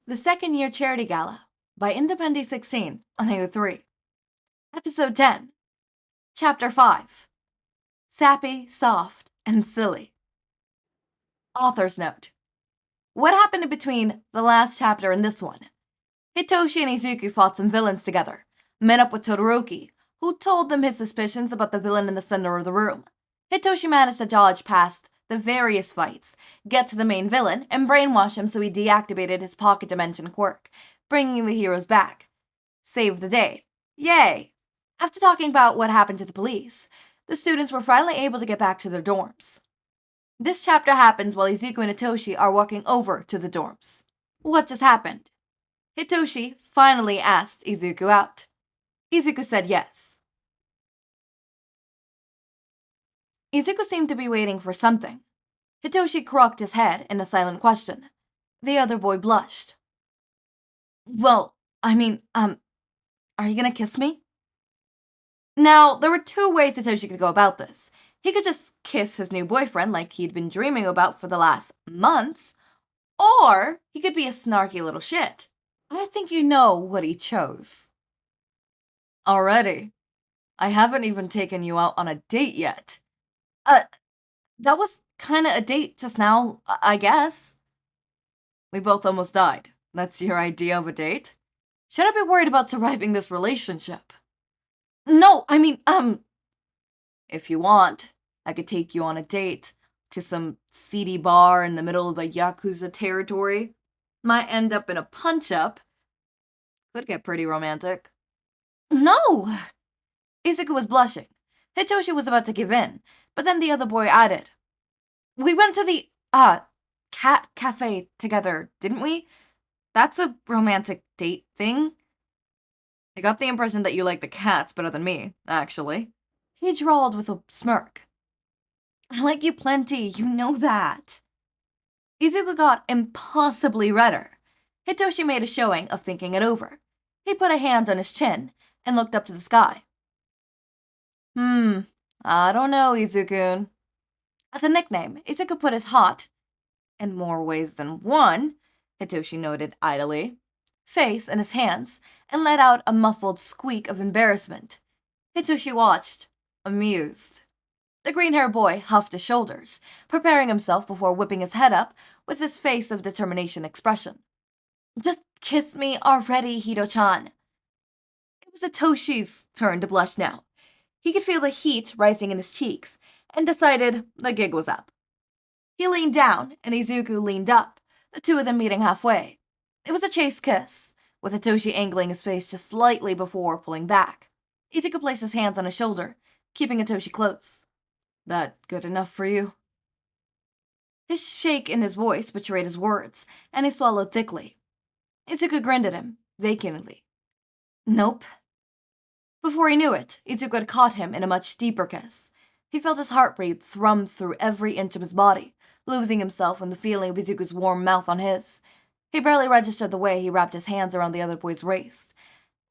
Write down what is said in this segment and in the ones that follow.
The Second Year Charity Gala by Independent 16 on AO3. Episode 10. Chapter 5. Sappy, Soft, and Silly. Author's note. What happened in between the last chapter and this one? Hitoshi and Izuku fought some villains together, met up with Todoroki, who told them his suspicions about the villain in the center of the room. Hitoshi managed to dodge past the various fights, get to the main villain, and brainwash him so he deactivated his pocket dimension quirk, bringing the heroes back. Save the day. Yay! After talking about what happened to the police, the students were finally able to get back to their dorms. This chapter happens while Izuku and Hitoshi are walking over to the dorms. What just happened? Hitoshi finally asked Izuku out. Izuku said yes. Izuku seemed to be waiting for something. Hitoshi crooked his head in a silent question. The other boy blushed. Well, are you gonna kiss me? Now, there were two ways Hitoshi could go about this. He could just kiss his new boyfriend like he'd been dreaming about for the last month, or he could be a snarky little shit. I think you know what he chose. Already? I haven't even taken you out on a date yet. That was kinda a date just now, I guess. We both almost died. That's your idea of a date? Should I be worried about surviving this relationship? No, if you want, I could take you on a date to some seedy bar in the middle of a Yakuza territory. Might end up in a punch-up. Could get pretty romantic. No! Izuku was blushing. Hitoshi was about to give in, but then the other boy added. We went to the, cat cafe together, didn't we? That's a romantic date thing. I got the impression that you like the cats better than me, actually. He drawled with a smirk. I like you plenty, you know that. Izuku got impossibly redder. Hitoshi made a showing of thinking it over. He put a hand on his chin and looked up to the sky. I don't know, Izuku. As a nickname, Izuku put his hot, in more ways than one, Hitoshi noted idly, face in his hands and let out a muffled squeak of embarrassment. Hitoshi watched, amused. The green-haired boy huffed his shoulders, preparing himself before whipping his head up with his face of determination expression. Just kiss me already, Hito-chan. It was Hitoshi's turn to blush now. He could feel the heat rising in his cheeks and decided the gig was up. He leaned down and Izuku leaned up, the two of them meeting halfway. It was a chaste kiss, with Hitoshi angling his face just slightly before pulling back. Izuku placed his hands on his shoulder, keeping Hitoshi close. That good enough for you? His shake in his voice betrayed his words, and he swallowed thickly. Izuku grinned at him, vacantly. Nope. Before he knew it, Izuku had caught him in a much deeper kiss. He felt his heartbeat thrum through every inch of his body, losing himself in the feeling of Izuku's warm mouth on his. He barely registered the way he wrapped his hands around the other boy's waist,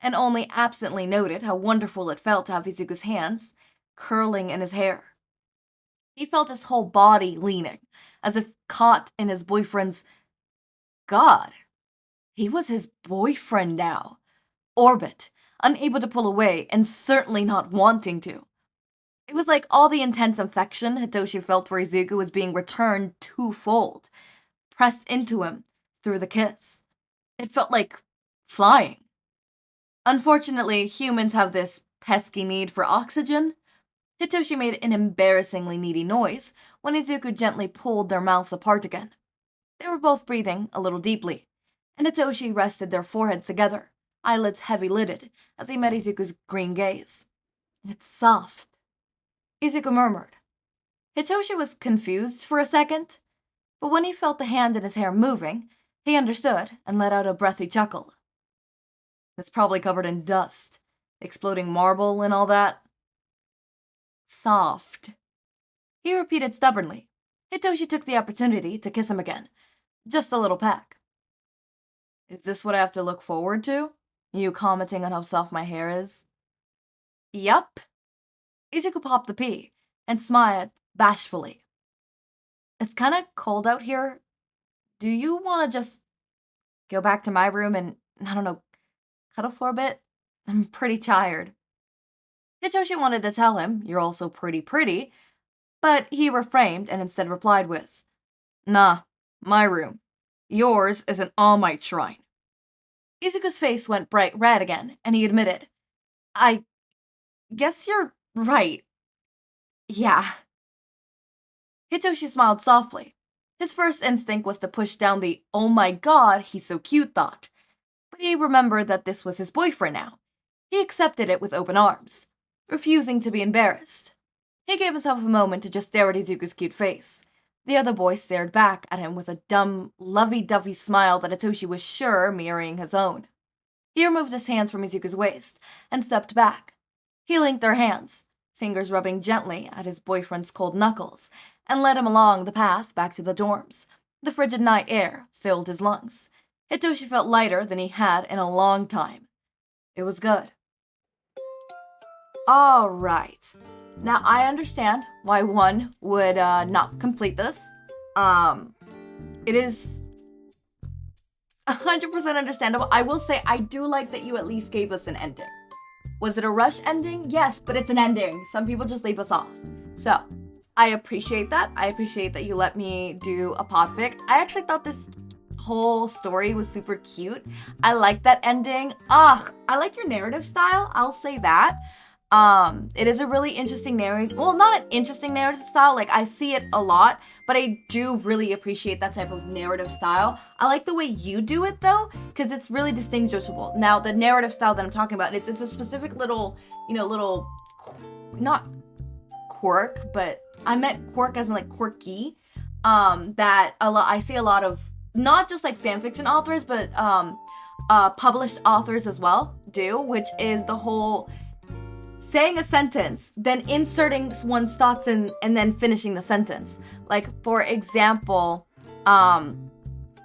and only absently noted how wonderful it felt to have Izuku's hands curling in his hair. He felt his whole body leaning, as if caught in his boyfriend's... God, he was his boyfriend now. Orbit, unable to pull away and certainly not wanting to. It was like all the intense affection Hitoshi felt for Izuku was being returned twofold, pressed into him through the kiss. It felt like flying. Unfortunately, humans have this pesky need for oxygen. Hitoshi made an embarrassingly needy noise when Izuku gently pulled their mouths apart again. They were both breathing a little deeply, and Hitoshi rested their foreheads together, eyelids heavy-lidded, as he met Izuku's green gaze. It's soft, Izuku murmured. Hitoshi was confused for a second, but when he felt the hand in his hair moving, he understood and let out a breathy chuckle. It's probably covered in dust, exploding marble and all that. Soft, he repeated stubbornly. Hitoshi took the opportunity to kiss him again, just a little peck. Is this what I have to look forward to? You commenting on how soft my hair is? Yup. Izuku popped the pea and smiled bashfully. It's kinda cold out here. Do you wanna just go back to my room and, I don't know, cuddle for a bit? I'm pretty tired. Hitoshi wanted to tell him, you're also pretty, but he refrained and instead replied with, nah, my room. Yours is an all-might shrine. Izuku's face went bright red again, and he admitted, I guess you're right. Yeah. Hitoshi smiled softly. His first instinct was to push down the, oh my god, he's so cute thought. But he remembered that this was his boyfriend now. He accepted it with open arms, refusing to be embarrassed. He gave himself a moment to just stare at Izuku's cute face. The other boy stared back at him with a dumb, lovey-dovey smile that Hitoshi was sure mirroring his own. He removed his hands from Izuku's waist and stepped back. He linked their hands, fingers rubbing gently at his boyfriend's cold knuckles, and led him along the path back to the dorms. The frigid night air filled his lungs. Hitoshi felt lighter than he had in a long time. It was good. Alright. Now, I understand why one would not complete this. It is 100% understandable. I will say I do like that you at least gave us an ending. Was it a rush ending? Yes, but it's an ending. Some people just leave us off. So, I appreciate that. I appreciate that you let me do a podfic. I actually thought this whole story was super cute. I like that ending. I like your narrative style. I'll say that. It is a really interesting narrative. Well, not an interesting narrative style. Like, I see it a lot, but I do really appreciate that type of narrative style. I like the way you do it, though, because it's really distinguishable. Now, the narrative style that I'm talking about, it's a specific little, not quirk, but I meant quirk as in, like, quirky, that I see a lot of, not just, like, fanfiction authors, but, published authors as well do, which is the whole saying a sentence, then inserting one's thoughts in, and then finishing the sentence. Like, for example,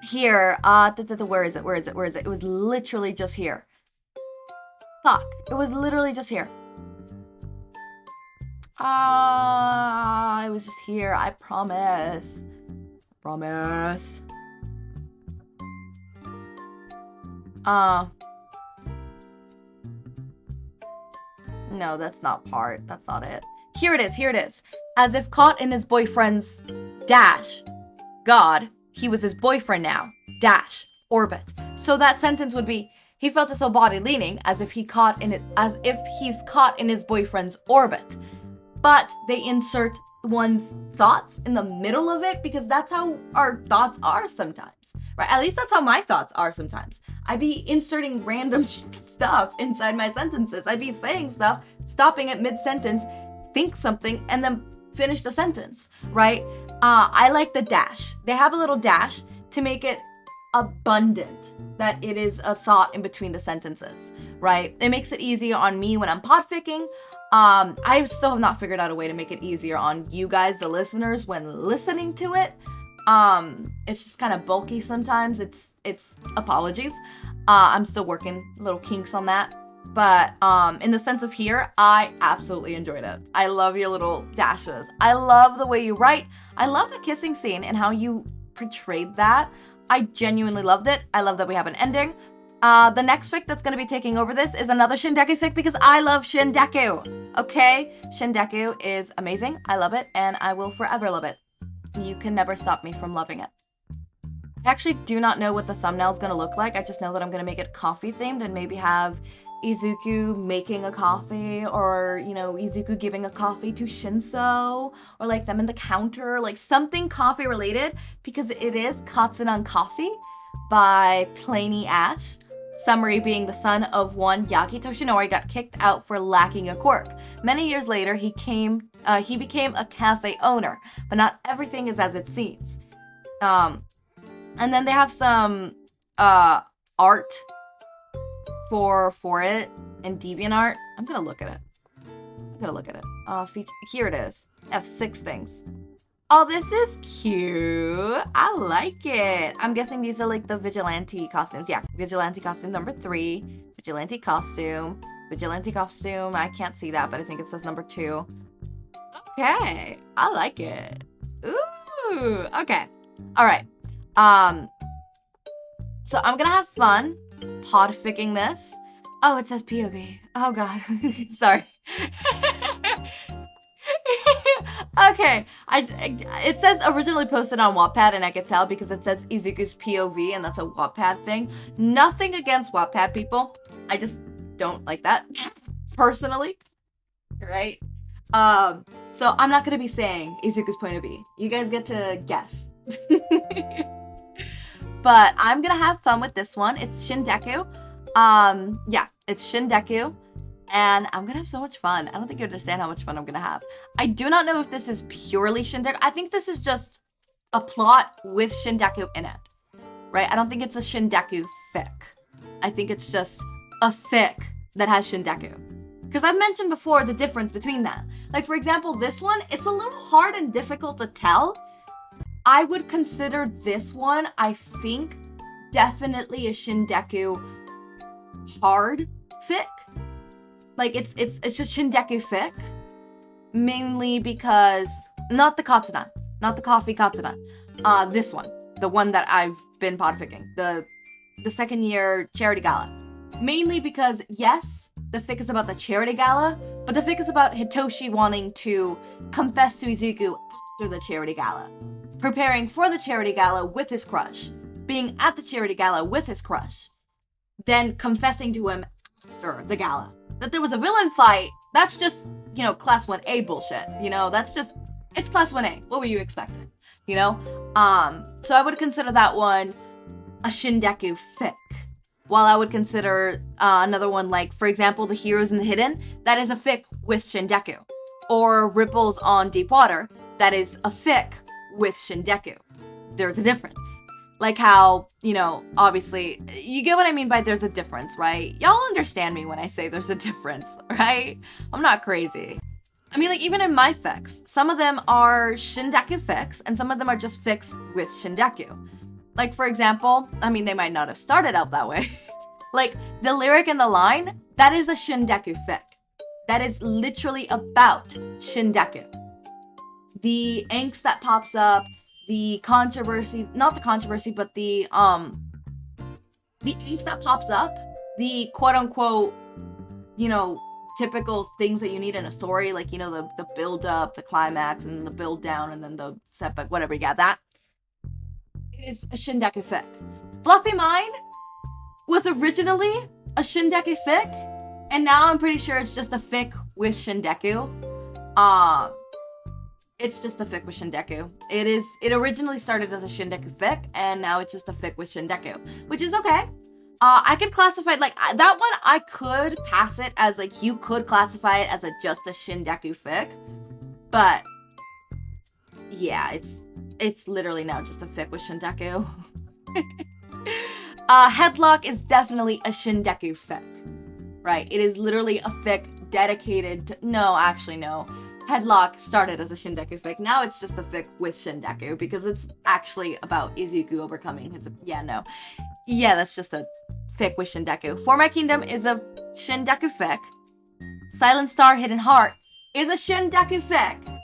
here, where is it? It was literally just here. Fuck, it was literally just here. It was just here, I promise. Promise. No, that's not part. That's not it. Here it is. As if caught in his boyfriend's dash. God, he was his boyfriend now. Dash. Orbit. So that sentence would be, he felt his whole body leaning as if he's caught in his boyfriend's orbit. But they insert one's thoughts in the middle of it because that's how our thoughts are sometimes. Right? At least that's how my thoughts are sometimes. I'd be inserting random stuff inside my sentences. I'd be saying stuff, stopping at mid-sentence, think something, and then finish the sentence, right? I like the dash. They have a little dash to make it abundant that it is a thought in between the sentences, right? It makes it easier on me when I'm podficking. I still have not figured out a way to make it easier on you guys, the listeners, when listening to it. It's just kind of bulky sometimes. It's apologies. I'm still working little kinks on that. But in the sense of here, I absolutely enjoyed it. I love your little dashes. I love the way you write. I love the kissing scene and how you portrayed that. I genuinely loved it. I love that we have an ending. The next fic that's going to be taking over this is another Shindeku fic because I love Shindeku. Okay? Shindeku is amazing. I love it, and I will forever love it. You can never stop me from loving it. I actually do not know what the thumbnail is going to look like. I just know that I'm going to make it coffee themed and maybe have Izuku making a coffee, or, Izuku giving a coffee to Shinso, or like them in the counter, like something coffee related, because it is Katsunan Coffee by Plainy Ash. Summary being the son of one Yaki Toshinori got kicked out for lacking a quirk. Many years later, he became a cafe owner, but not everything is as it seems. And then they have some art for it in DeviantArt. I'm gonna look at it. Here it is. F6 things. Oh, this is cute. I like it. I'm guessing these are like the vigilante costumes. Yeah, vigilante costume number 3. Vigilante costume. I can't see that, but I think it says number 2. Okay, I like it. Ooh, okay. All right. So I'm gonna have fun podficking this. Oh, it says POV. Oh god. Sorry. Okay, it says originally posted on Wattpad, and I could tell because it says Izuku's POV, and that's a Wattpad thing. Nothing against Wattpad people. I just don't like that, personally. Right? So I'm not gonna be saying Izuku's point of view. You guys get to guess. But I'm gonna have fun with this one. It's Shindeku. Yeah, it's Shindeku. And I'm gonna have so much fun. I don't think you understand how much fun I'm gonna have. I do not know if this is purely Shindeku. I think this is just a plot with Shindeku in it. Right? I don't think it's a Shindeku fic. I think it's just a fic that has Shindeku. Because I've mentioned before the difference between that. Like, for example, this one, it's a little hard and difficult to tell. I would consider this one, I think, definitely a Shindeku hard fic. Like, it's just Shindeku fic. Mainly because, not the Katsudan. Not the coffee Katsudan. This one. The one that I've been podficking. The second year charity gala. Mainly because, yes, the fic is about the charity gala, but the fic is about Hitoshi wanting to confess to Izuku after the charity gala. Preparing for the charity gala with his crush. Being at the charity gala with his crush. Then confessing to him after the gala. That there was a villain fight, that's just, you know, class 1A bullshit. You know, that's just, it's class 1A. What were you expecting? You know? So I would consider that one a Shindeku fic. While I would consider another one like, for example, The Heroes in the Hidden, that is a fic with Shindeku. Or Ripples on Deep Water, that is a fic with Shindeku. There's a difference. Like how, you know, obviously, you get what I mean by there's a difference, right? Y'all understand me when I say there's a difference, right? I'm not crazy. I mean, like, even in my fics, some of them are Shindeku fics, and some of them are just fics with Shindeku. Like, for example, I mean, they might not have started out that way. Like, the lyric in the line, that is a Shindeku fic. That is literally about Shindeku. The angst that pops up, the controversy, not the controversy, but the angst that pops up, the quote-unquote, you know, typical things that you need in a story, like, you know, the build-up, the climax, and the build-down, and then the setback, whatever, you got that? It is a Shindeku fic. Fluffy Mind was originally a Shindeku fic, and now I'm pretty sure it's just a fic with Shindeku. It's just a fic with Shindeku. It originally started as a Shindeku fic, and now it's just a fic with Shindeku, which is okay. I could classify it, like, that one, I could pass it as, like, you could classify it as just a Shindeku fic, but, yeah, it's literally now just a fic with Shindeku. Headlock is definitely a Shindeku fic, right? It is literally a fic dedicated to, no, actually, no. Headlock started as a Shindeku fic. Now it's just a fic with Shindeku because it's actually about Izuku overcoming his... Yeah, no. Yeah, that's just a fic with Shindeku. For My Kingdom is a Shindeku fic. Silent Star Hidden Heart is a Shindeku fic.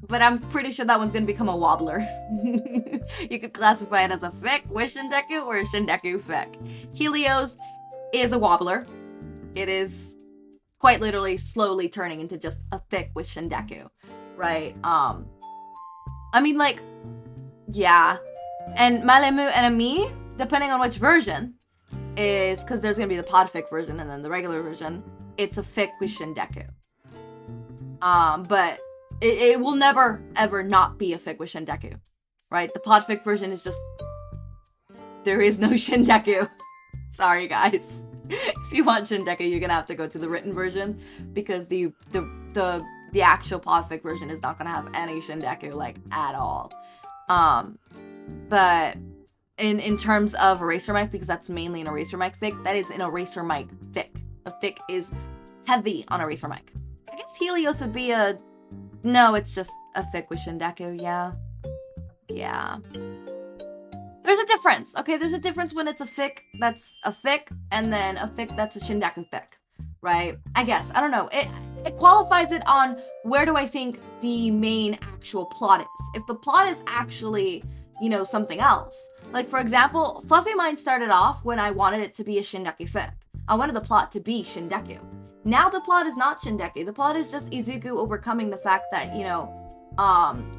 But I'm pretty sure that one's gonna become a wobbler. You could classify it as a fic with Shindeku or a Shindeku fic. Helios is a wobbler. It is... quite literally slowly turning into just a fic with Shindeku, right? I mean, like, yeah. And Malemu Enemy, depending on which version, is, because there's going to be the podfic version and then the regular version, it's a fic with Shindeku. But it will never, ever not be a fic with Shindeku, right? The podfic version is just, there is no Shindeku. Sorry, guys. If you want Shindeku, you're gonna have to go to the written version because the actual podfic version is not gonna have any Shindeku, like, at all. But in terms of Eraser Mic, because that's mainly an Eraser Mic fic, that is an Eraser Mic fic. The fic is heavy on Eraser Mic. I guess Helios would be a... No, it's just a fic with Shindeku, yeah. Yeah. There's a difference, okay? There's a difference when it's a fic that's a fic, and then a fic that's a Shindeku fic, right? I guess. I don't know. It qualifies it on where do I think the main actual plot is. If the plot is actually something else. Like, for example, Fluffy Mind started off when I wanted it to be a Shindeku fic. I wanted the plot to be Shindeku. Now the plot is not Shindeku. The plot is just Izuku overcoming the fact that,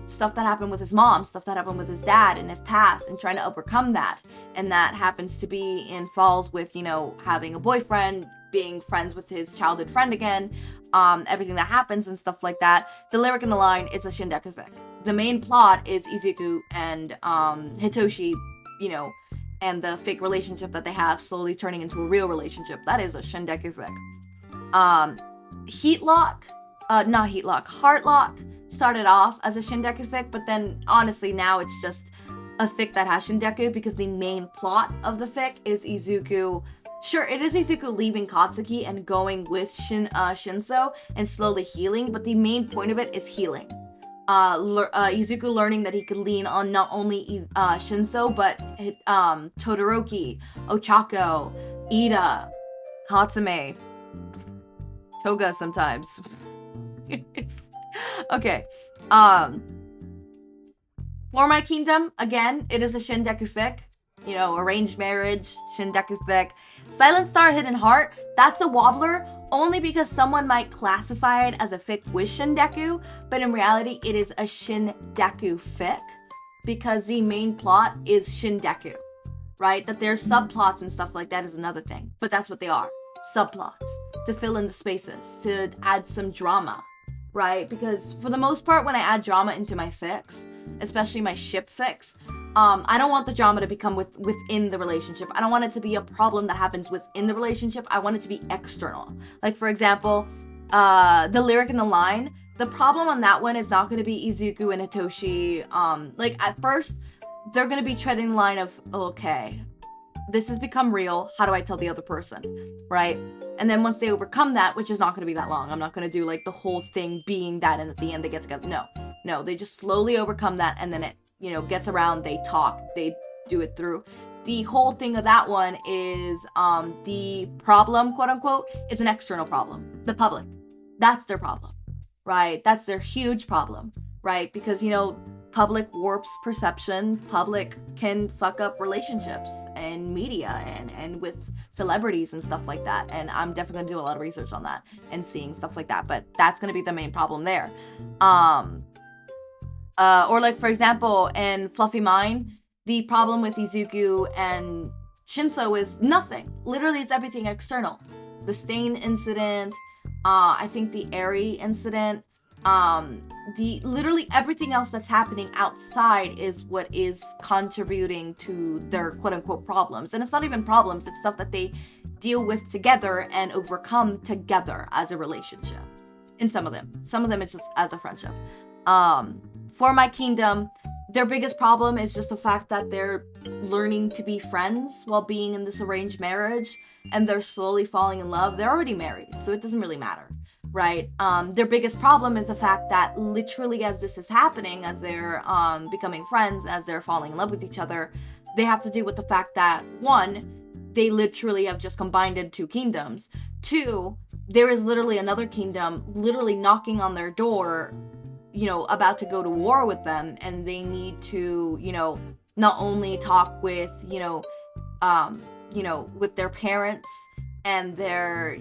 stuff that happened with his mom, stuff that happened with his dad in his past, and trying to overcome that. And that happens to be in falls with, having a boyfriend, being friends with his childhood friend again, everything that happens and stuff like that. The lyric in the line is a Shindeku fic. The main plot is Izuku and Hitoshi, and the fake relationship that they have slowly turning into a real relationship. That is a Shindeku fic. Heartlock started off as a Shindeku fic, but then honestly now it's just a fic that has Shindeku because the main plot of the fic is Izuku. Sure, it is Izuku leaving Katsuki and going with Shinso and slowly healing, but the main point of it is healing. Izuku learning that he could lean on not only Shinso, but Todoroki, Ochako, Ida, Hatsume, Toga sometimes. Okay. For My Kingdom, again, it is a Shindeku fic. Arranged marriage, Shindeku fic. Silent Star Hidden Heart, that's a wobbler, only because someone might classify it as a fic with Shindeku, but in reality, it is a Shindeku fic, because the main plot is Shindeku, right? That there's subplots and stuff like that is another thing, but that's what they are, subplots, to fill in the spaces, to add some drama, right? Because for the most part, when I add drama into my fics, especially my ship fics, I don't want the drama to become within the relationship. I don't want it to be a problem that happens within the relationship. I want it to be external. Like, for example, the lyric in the line, the problem on that one is not going to be Izuku and Hitoshi. At first, they're going to be treading the line of, okay, this has become real. How do I tell the other person, right? And then once they overcome that, which is not going to be that long, I'm not going to do, the whole thing being that, and at the end they get together. No, they just slowly overcome that, and then it, gets around, they talk, they do it through. The whole thing of that one is the problem, quote unquote, is an external problem. The public. That's their problem, right? That's their huge problem, right? Because, public warps perception. Public can fuck up relationships and media and with celebrities and stuff like that. And I'm definitely gonna do a lot of research on that and seeing stuff like that. But that's gonna be the main problem there. For example, in Fluffy Mind, the problem with Izuku and Shinso is nothing. Literally, it's everything external. The stain incident, I think the Eri incident, literally everything else that's happening outside is what is contributing to their quote-unquote problems. And it's not even problems, it's stuff that they deal with together and overcome together as a relationship. In some of them it's just as a friendship. For My Kingdom, their biggest problem is just the fact that they're learning to be friends while being in this arranged marriage, and they're slowly falling in love. They're already married, so it doesn't really matter, right? Their biggest problem is the fact that literally as this is happening, as they're becoming friends, as they're falling in love with each other, they have to deal with the fact that, one, they literally have just combined in two kingdoms. Two, there is literally another kingdom literally knocking on their door, about to go to war with them, and they need to, not only talk with, with their parents and their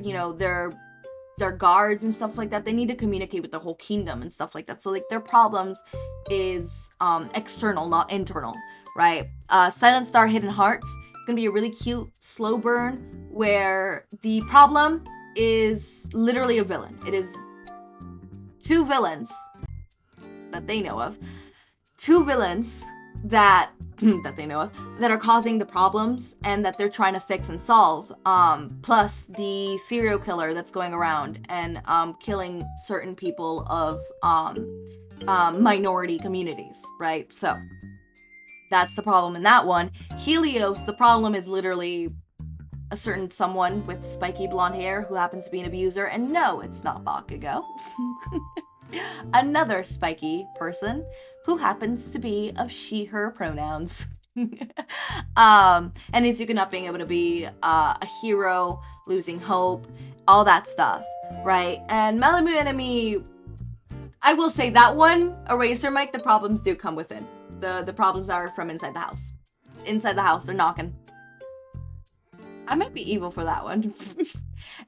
guards and stuff like that. They need to communicate with the whole kingdom and stuff like that. So, their problems is external, not internal, right? Silent Star Hidden Hearts, it's gonna be a really cute slow burn where the problem is literally a villain. It is two villains that they know of, that they know of, that are causing the problems and that they're trying to fix and solve, plus the serial killer that's going around and killing certain people of minority communities, right? So that's the problem in that one. Helios, the problem is literally a certain someone with spiky blonde hair who happens to be an abuser, and no, it's not Bakugo. Another spiky person who happens to be of she, her pronouns. And Izuku not being able to be a hero, losing hope, all that stuff, right? And Malibu Enemy, I will say that one, Eraser Mike, the problems do come within. The problems are from inside the house. Inside the house, they're knocking. I might be evil for that one.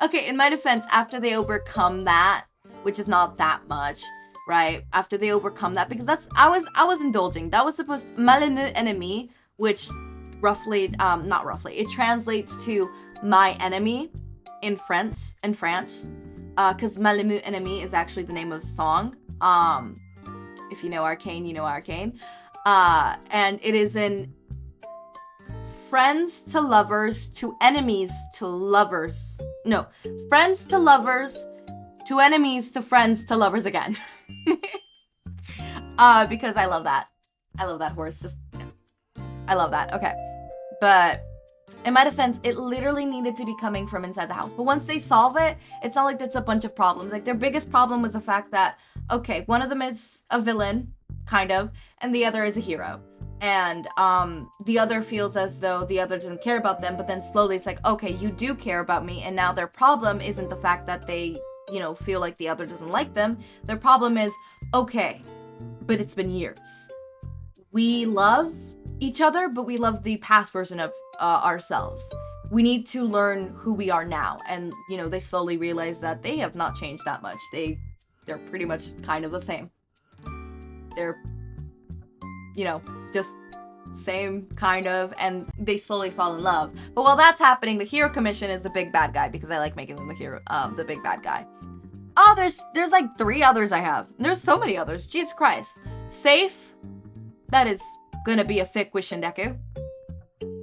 Okay, in my defense, after they overcome that, which is not that much, right? After they overcome that, because I was indulging. That was supposed to, malheureux ennemi, which roughly, not roughly, it translates to my enemy in French, because malheureux ennemi is actually the name of a song. If you know Arcane, you know Arcane. And it is in friends to lovers to enemies to lovers. No, friends to lovers to enemies to friends to lovers again. Because I love that. I love that horse. Just, I love that. Okay. But in my defense, it literally needed to be coming from inside the house. But once they solve it, it's not like it's a bunch of problems. Like, their biggest problem was the fact that, okay, one of them is a villain, kind of, and the other is a hero. And the other feels as though the other doesn't care about them, but then slowly it's like, okay, you do care about me, and now their problem isn't the fact that they, you know, feel like the other doesn't like them. Their problem is, okay, but it's been years. We love each other, but we love the past version of ourselves. We need to learn who we are now. And, you know, they slowly realize that they have not changed that much. They're pretty much kind of the same. They're, you know, just same kind of, and they slowly fall in love. But while that's happening, the hero commission is the big bad guy, because I like making them the hero, the big bad guy. Oh, there's like 3 others I have. There's so many others. Jesus Christ. Safe. That is gonna be a fic with Shindeku.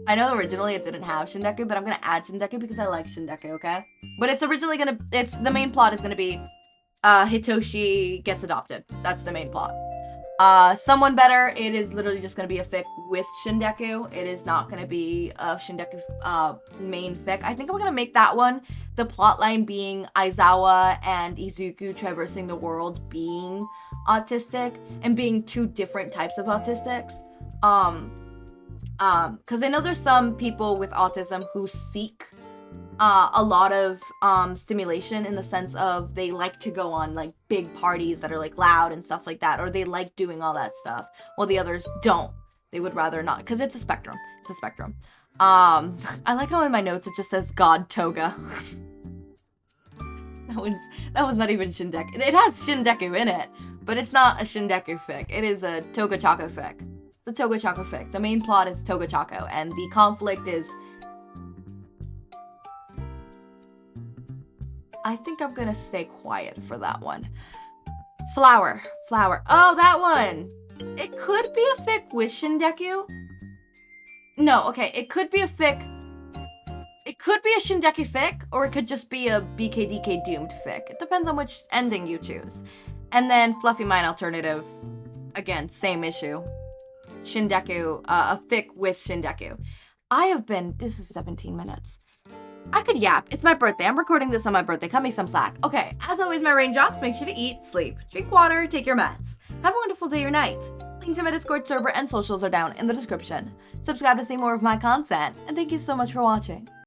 I know originally it didn't have Shindeku, but I'm gonna add Shindeku because I like Shindeku, okay? But it's originally the main plot is gonna be Hitoshi gets adopted. That's the main plot. Someone better, it is literally just gonna be a fic with Shindeku. It is not gonna be a Shindeku main fic. I think I'm gonna make that one the plotline being Aizawa and Izuku traversing the world being autistic and being 2 different types of autistics. Because I know there's some people with autism who seek a lot of stimulation, in the sense of they like to go on like big parties that are like loud and stuff like that, or they like doing all that stuff, while the others don't. They would rather not, because it's a spectrum. It's a spectrum. I like how in my notes it just says God Toga. that was not even Shindeku. It has Shindeku in it, but it's not a Shindeku fic. It is a Toga Choco fic. The Toga Choco fic. The main plot is Toga Choco, and the conflict is... I think I'm gonna stay quiet for that one. Flower. Oh, that one! It could be a fic with Shindeku. No, okay, it could be a fic. It could be a Shindeku fic, or it could just be a BKDK doomed fic. It depends on which ending you choose. And then Fluffy Mind Alternative. Again, same issue. Shindeku, a fic with Shindeku. This is 17 minutes. I could yap. It's my birthday. I'm recording this on my birthday. Cut me some slack. Okay, as always, my raindrops, make sure to eat, sleep, drink water, take your meds. Have a wonderful day or night. Links to my Discord server and socials are down in the description. Subscribe to see more of my content, and thank you so much for watching.